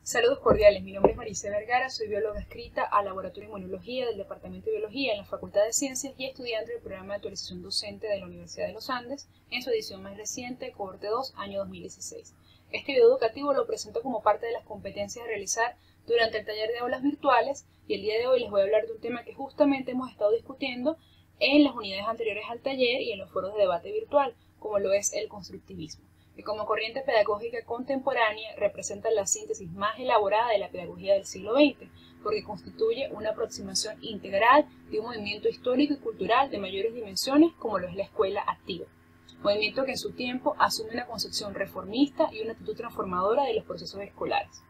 Saludos cordiales, mi nombre es Maricé Vergara, soy bióloga adscrita al Laboratorio de Inmunología del Departamento de Biología en la Facultad de Ciencias y estudiante del programa de actualización docente de la Universidad de los Andes en su edición más reciente, cohorte 2, año 2016. Este video educativo lo presento como parte de las competencias a realizar durante el taller de aulas virtuales y el día de hoy les voy a hablar de un tema que justamente hemos estado discutiendo en las unidades anteriores al taller y en los foros de debate virtual, como lo es el constructivismo, que como corriente pedagógica contemporánea representa la síntesis más elaborada de la pedagogía del siglo XX, porque constituye una aproximación integral de un movimiento histórico y cultural de mayores dimensiones como lo es la escuela activa. Movimiento que en su tiempo asume una concepción reformista y una actitud transformadora de los procesos escolares.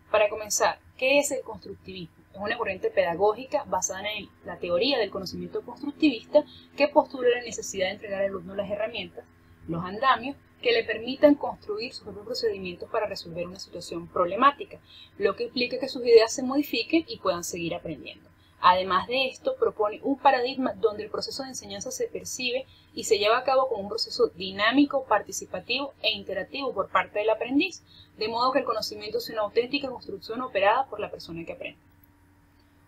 Para comenzar, ¿qué es el constructivismo? Es una corriente pedagógica basada en la teoría del conocimiento constructivista que postula la necesidad de entregar al alumno las herramientas, los andamios, que le permitan construir sus propios procedimientos para resolver una situación problemática, lo que implica que sus ideas se modifiquen y puedan seguir aprendiendo. Además de esto, propone un paradigma donde el proceso de enseñanza se percibe y se lleva a cabo como un proceso dinámico, participativo e interactivo por parte del aprendiz, de modo que el conocimiento sea una auténtica construcción operada por la persona que aprende.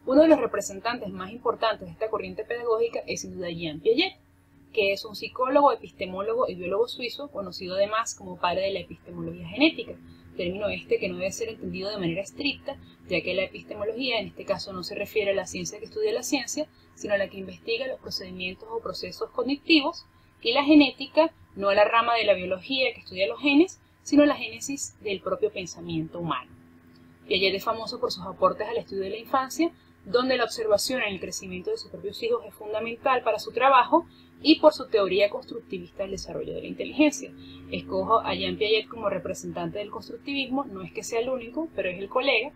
Uno de los representantes más importantes de esta corriente pedagógica es sin duda Jean Piaget, que es un psicólogo, epistemólogo y biólogo suizo, conocido además como padre de la epistemología genética, término que no debe ser entendido de manera estricta, ya que la epistemología en este caso no se refiere a la ciencia que estudia la ciencia, sino a la que investiga los procedimientos o procesos cognitivos, y la genética no a la rama de la biología que estudia los genes, sino a la génesis del propio pensamiento humano. Piaget es famoso por sus aportes al estudio de la infancia, donde la observación en el crecimiento de sus propios hijos es fundamental para su trabajo, y por su teoría constructivista del desarrollo de la inteligencia. Escojo a Jean Piaget como representante del constructivismo, no es que sea el único, pero es el colega,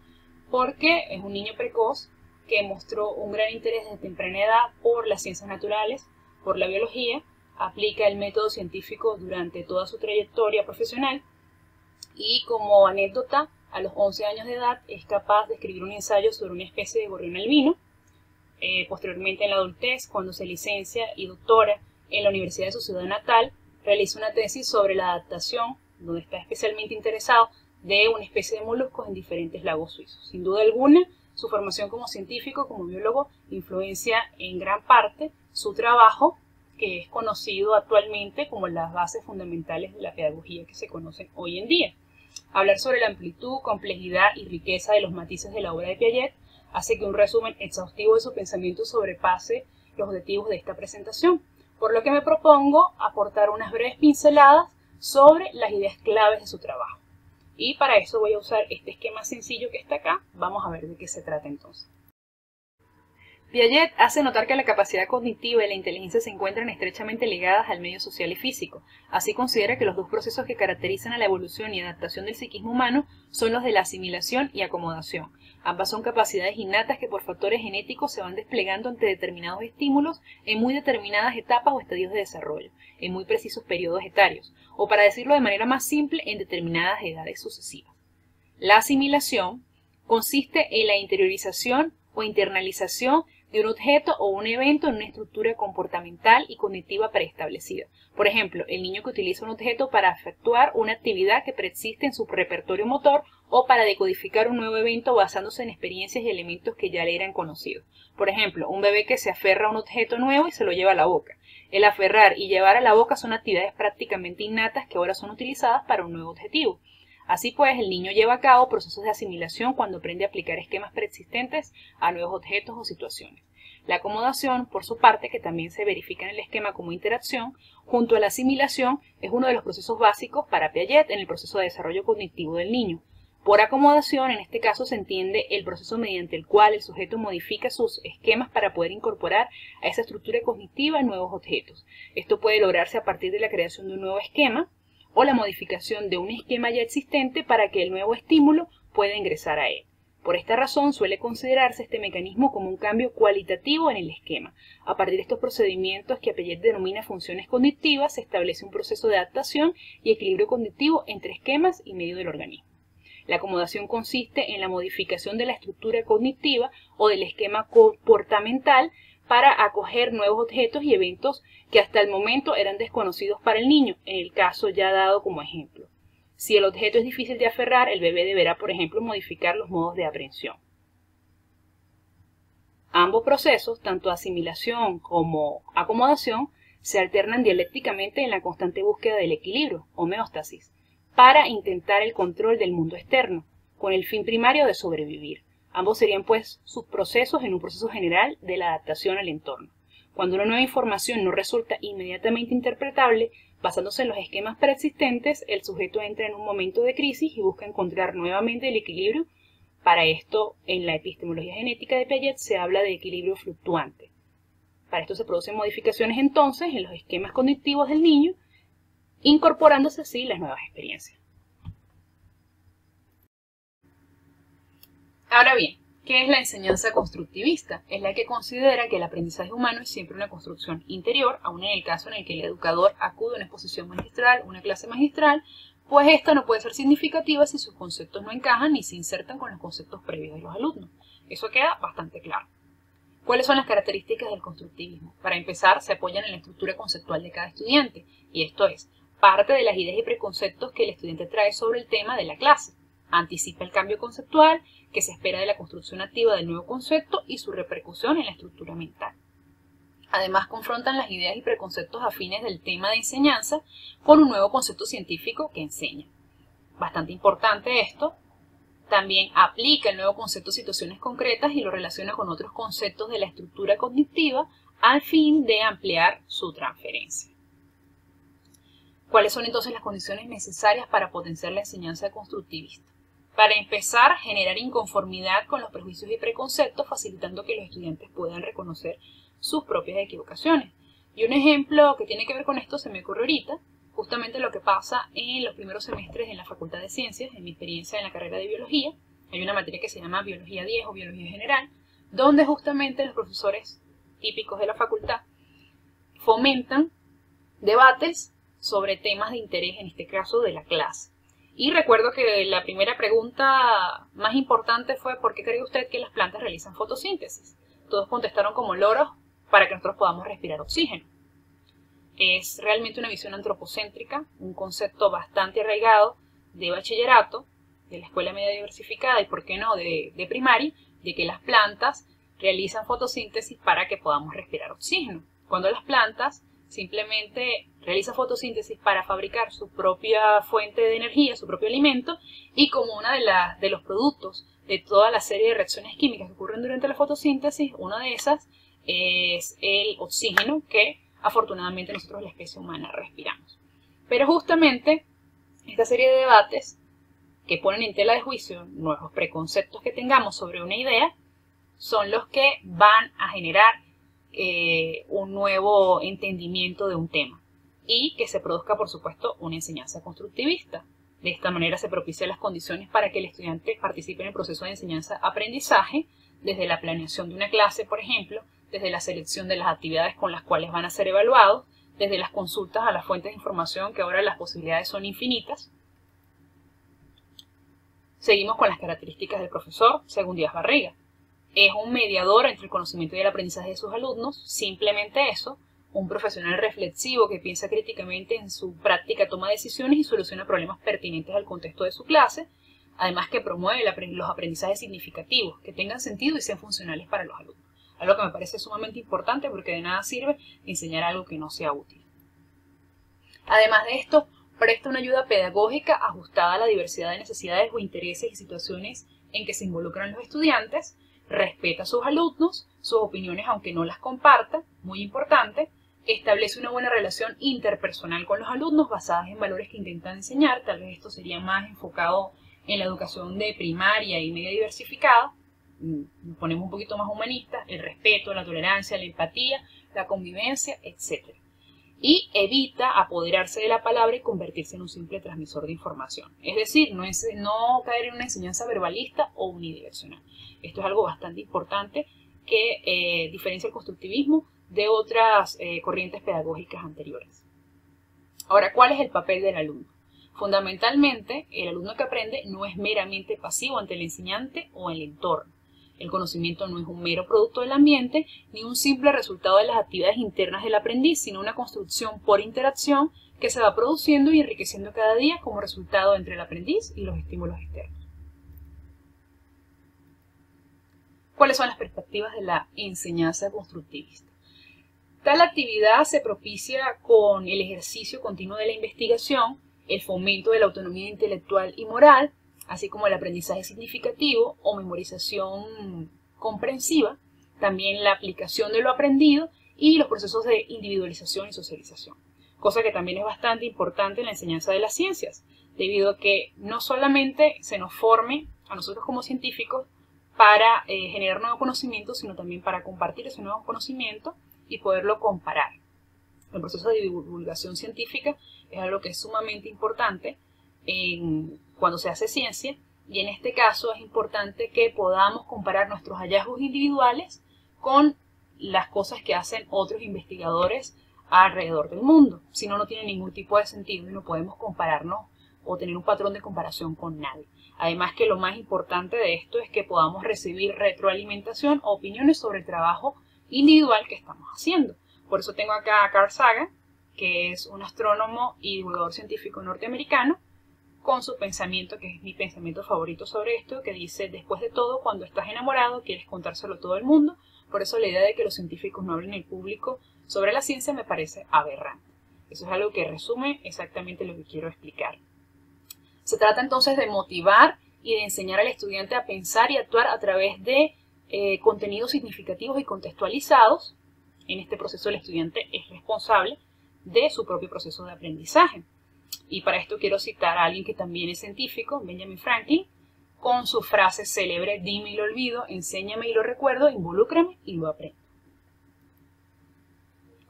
porque es un niño precoz que mostró un gran interés desde temprana edad por las ciencias naturales, por la biología, aplica el método científico durante toda su trayectoria profesional y como anécdota, a los 11 años de edad es capaz de escribir un ensayo sobre una especie de gorrión albino. Posteriormente en la adultez, cuando se licencia y doctora en la universidad de su ciudad natal, realiza una tesis sobre la adaptación, donde está especialmente interesado, de una especie de moluscos en diferentes lagos suizos. Sin duda alguna, su formación como científico, como biólogo, influencia en gran parte su trabajo, que es conocido actualmente como las bases fundamentales de la pedagogía que se conocen hoy en día. Hablar sobre la amplitud, complejidad y riqueza de los matices de la obra de Piaget hace que un resumen exhaustivo de su pensamiento sobrepase los objetivos de esta presentación, por lo que me propongo aportar unas breves pinceladas sobre las ideas claves de su trabajo. Y para eso voy a usar este esquema sencillo que está acá. Vamos a ver de qué se trata entonces. Piaget hace notar que la capacidad cognitiva y la inteligencia se encuentran estrechamente ligadas al medio social y físico. Así considera que los dos procesos que caracterizan a la evolución y adaptación del psiquismo humano son los de la asimilación y acomodación. Ambas son capacidades innatas que por factores genéticos se van desplegando ante determinados estímulos en muy determinadas etapas o estadios de desarrollo, en muy precisos periodos etarios, o para decirlo de manera más simple, en determinadas edades sucesivas. La asimilación consiste en la interiorización o internalización de un objeto o un evento en una estructura comportamental y cognitiva preestablecida. Por ejemplo, el niño que utiliza un objeto para efectuar una actividad que preexiste en su repertorio motor o para decodificar un nuevo evento basándose en experiencias y elementos que ya le eran conocidos. Por ejemplo, un bebé que se aferra a un objeto nuevo y se lo lleva a la boca. El aferrar y llevar a la boca son actividades prácticamente innatas que ahora son utilizadas para un nuevo objetivo. Así pues, el niño lleva a cabo procesos de asimilación cuando aprende a aplicar esquemas preexistentes a nuevos objetos o situaciones. La acomodación, por su parte, que también se verifica en el esquema como interacción, junto a la asimilación, es uno de los procesos básicos para Piaget en el proceso de desarrollo cognitivo del niño. Por acomodación, en este caso, se entiende el proceso mediante el cual el sujeto modifica sus esquemas para poder incorporar a esa estructura cognitiva nuevos objetos. Esto puede lograrse a partir de la creación de un nuevo esquema, o la modificación de un esquema ya existente para que el nuevo estímulo pueda ingresar a él. Por esta razón suele considerarse este mecanismo como un cambio cualitativo en el esquema. A partir de estos procedimientos que Piaget denomina funciones cognitivas, se establece un proceso de adaptación y equilibrio cognitivo entre esquemas y medio del organismo. La acomodación consiste en la modificación de la estructura cognitiva o del esquema comportamental para acoger nuevos objetos y eventos que hasta el momento eran desconocidos para el niño, en el caso ya dado como ejemplo. Si el objeto es difícil de aferrar, el bebé deberá, por ejemplo, modificar los modos de aprehensión. Ambos procesos, tanto asimilación como acomodación, se alternan dialécticamente en la constante búsqueda del equilibrio, homeostasis, para intentar el control del mundo externo, con el fin primario de sobrevivir. Ambos serían, pues, subprocesos en un proceso general de la adaptación al entorno. Cuando una nueva información no resulta inmediatamente interpretable, basándose en los esquemas preexistentes, el sujeto entra en un momento de crisis y busca encontrar nuevamente el equilibrio. Para esto, en la epistemología genética de Piaget se habla de equilibrio fluctuante. Para esto se producen modificaciones entonces en los esquemas cognitivos del niño, incorporándose así las nuevas experiencias. Ahora bien, ¿qué es la enseñanza constructivista? Es la que considera que el aprendizaje humano es siempre una construcción interior, aun en el caso en el que el educador acude a una exposición magistral, una clase magistral, pues esta no puede ser significativa si sus conceptos no encajan ni se insertan con los conceptos previos de los alumnos. Eso queda bastante claro. ¿Cuáles son las características del constructivismo? Para empezar, se apoyan en la estructura conceptual de cada estudiante, y esto es, parte de las ideas y preconceptos que el estudiante trae sobre el tema de la clase. Anticipa el cambio conceptual que se espera de la construcción activa del nuevo concepto y su repercusión en la estructura mental. Además, confrontan las ideas y preconceptos afines del tema de enseñanza con un nuevo concepto científico que enseña. Bastante importante esto. También aplica el nuevo concepto a situaciones concretas y lo relaciona con otros conceptos de la estructura cognitiva al fin de ampliar su transferencia. ¿Cuáles son entonces las condiciones necesarias para potenciar la enseñanza constructivista? Para empezar, generar inconformidad con los prejuicios y preconceptos, facilitando que los estudiantes puedan reconocer sus propias equivocaciones. Y un ejemplo que tiene que ver con esto se me ocurre ahorita, justamente lo que pasa en los primeros semestres en la Facultad de Ciencias, en mi experiencia en la carrera de Biología. Hay una materia que se llama Biología 10 o Biología General, donde justamente los profesores típicos de la facultad fomentan debates sobre temas de interés, en este caso de la clase. Y recuerdo que la primera pregunta más importante fue ¿por qué cree usted que las plantas realizan fotosíntesis? Todos contestaron como loros para que nosotros podamos respirar oxígeno. Es realmente una visión antropocéntrica, un concepto bastante arraigado de bachillerato, de la escuela media diversificada y, por qué no, de primaria, de que las plantas realizan fotosíntesis para que podamos respirar oxígeno. Cuando las plantas simplemente realizan fotosíntesis para fabricar su propia fuente de energía, su propio alimento, y como una de los productos de toda la serie de reacciones químicas que ocurren durante la fotosíntesis, una de esas es el oxígeno que afortunadamente nosotros, la especie humana, respiramos. Pero justamente esta serie de debates que ponen en tela de juicio nuevos preconceptos que tengamos sobre una idea son los que van a generar un nuevo entendimiento de un tema y que se produzca, por supuesto, una enseñanza constructivista. De esta manera se propician las condiciones para que el estudiante participe en el proceso de enseñanza-aprendizaje, desde la planeación de una clase, por ejemplo, desde la selección de las actividades con las cuales van a ser evaluados, desde las consultas a las fuentes de información, que ahora las posibilidades son infinitas. Seguimos con las características del profesor, según Díaz Barriga. Es un mediador entre el conocimiento y el aprendizaje de sus alumnos, simplemente eso, un profesional reflexivo que piensa críticamente en su práctica toma de decisiones y soluciona problemas pertinentes al contexto de su clase, además que promueve los aprendizajes significativos, que tengan sentido y sean funcionales para los alumnos. Algo que me parece sumamente importante porque de nada sirve enseñar algo que no sea útil. Además de esto, presta una ayuda pedagógica ajustada a la diversidad de necesidades o intereses y situaciones en que se involucran los estudiantes, respeta a sus alumnos, sus opiniones aunque no las comparta, muy importante, establece una buena relación interpersonal con los alumnos basadas en valores que intentan enseñar, tal vez esto sería más enfocado en la educación de primaria y media diversificada, nos ponemos un poquito más humanistas, el respeto, la tolerancia, la empatía, la convivencia, etc. Y evita apoderarse de la palabra y convertirse en un simple transmisor de información. Es decir, no caer en una enseñanza verbalista o unidireccional. Esto es algo bastante importante que diferencia el constructivismo de otras corrientes pedagógicas anteriores. Ahora, ¿cuál es el papel del alumno? Fundamentalmente, el alumno que aprende no es meramente pasivo ante el enseñante o el entorno. El conocimiento no es un mero producto del ambiente, ni un simple resultado de las actividades internas del aprendiz, sino una construcción por interacción que se va produciendo y enriqueciendo cada día como resultado entre el aprendiz y los estímulos externos. ¿Cuáles son las perspectivas de la enseñanza constructivista? Tal actividad se propicia con el ejercicio continuo de la investigación, el fomento de la autonomía intelectual y moral, así como el aprendizaje significativo o memorización comprensiva, también la aplicación de lo aprendido y los procesos de individualización y socialización, cosa que también es bastante importante en la enseñanza de las ciencias, debido a que no solamente se nos forme a nosotros como científicos para generar nuevo conocimiento, sino también para compartir ese nuevo conocimiento y poderlo comparar. El proceso de divulgación científica es algo que es sumamente importante cuando se hace ciencia, y en este caso es importante que podamos comparar nuestros hallazgos individuales con las cosas que hacen otros investigadores alrededor del mundo. Si no, no tiene ningún tipo de sentido y no podemos compararnos o tener un patrón de comparación con nadie. Además que lo más importante de esto es que podamos recibir retroalimentación o opiniones sobre el trabajo individual que estamos haciendo. Por eso tengo acá a Carl Sagan, que es un astrónomo y divulgador científico norteamericano, con su pensamiento, que es mi pensamiento favorito sobre esto, que dice: después de todo, cuando estás enamorado, quieres contárselo a todo el mundo. Por eso la idea de que los científicos no hablen en público sobre la ciencia me parece aberrante. Eso es algo que resume exactamente lo que quiero explicar. Se trata entonces de motivar y de enseñar al estudiante a pensar y actuar a través de contenidos significativos y contextualizados. En este proceso el estudiante es responsable de su propio proceso de aprendizaje. Y para esto quiero citar a alguien que también es científico, Benjamin Franklin, con su frase célebre: dime y lo olvido, enséñame y lo recuerdo, involúcrame y lo aprendo.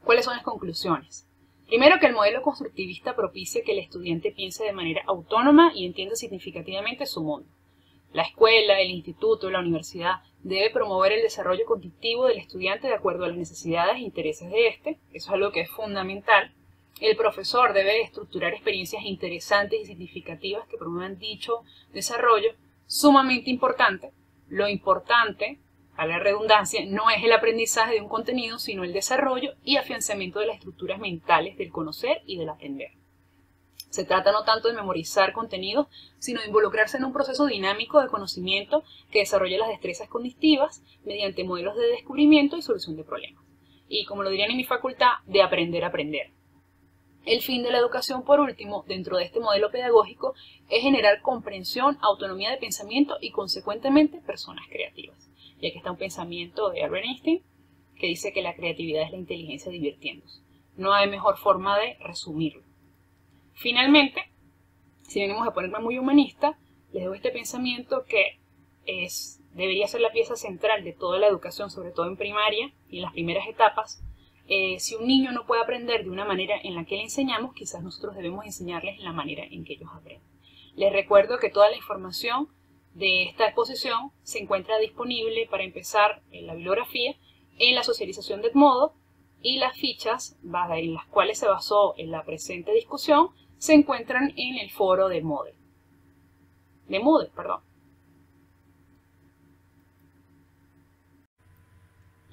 ¿Cuáles son las conclusiones? Primero, que el modelo constructivista propicia que el estudiante piense de manera autónoma y entienda significativamente su mundo. La escuela, el instituto, la universidad debe promover el desarrollo cognitivo del estudiante de acuerdo a las necesidades e intereses de éste. Eso es algo que es fundamental. El profesor debe estructurar experiencias interesantes y significativas que promuevan dicho desarrollo, sumamente importante. Lo importante, a la redundancia, no es el aprendizaje de un contenido, sino el desarrollo y afianzamiento de las estructuras mentales del conocer y del aprender. Se trata no tanto de memorizar contenidos, sino de involucrarse en un proceso dinámico de conocimiento que desarrolle las destrezas cognitivas mediante modelos de descubrimiento y solución de problemas. Y, como lo dirían en mi facultad, de aprender a aprender. El fin de la educación, por último, dentro de este modelo pedagógico, es generar comprensión, autonomía de pensamiento y, consecuentemente, personas creativas. Y aquí está un pensamiento de Albert Einstein que dice que la creatividad es la inteligencia divirtiéndose. No hay mejor forma de resumirlo. Finalmente, si venimos a ponerme muy humanista, les doy este pensamiento que debería ser la pieza central de toda la educación, sobre todo en primaria y en las primeras etapas. Si un niño no puede aprender de una manera en la que le enseñamos, quizás nosotros debemos enseñarles en la manera en que ellos aprenden. Les recuerdo que toda la información de esta exposición se encuentra disponible, para empezar, en la bibliografía, en la socialización de Edmodo, y las fichas en las cuales se basó en la presente discusión se encuentran en el foro de Moodle.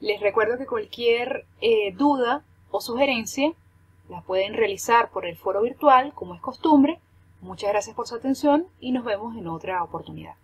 Les recuerdo que cualquier duda o sugerencia la pueden realizar por el foro virtual, como es costumbre. Muchas gracias por su atención y nos vemos en otra oportunidad.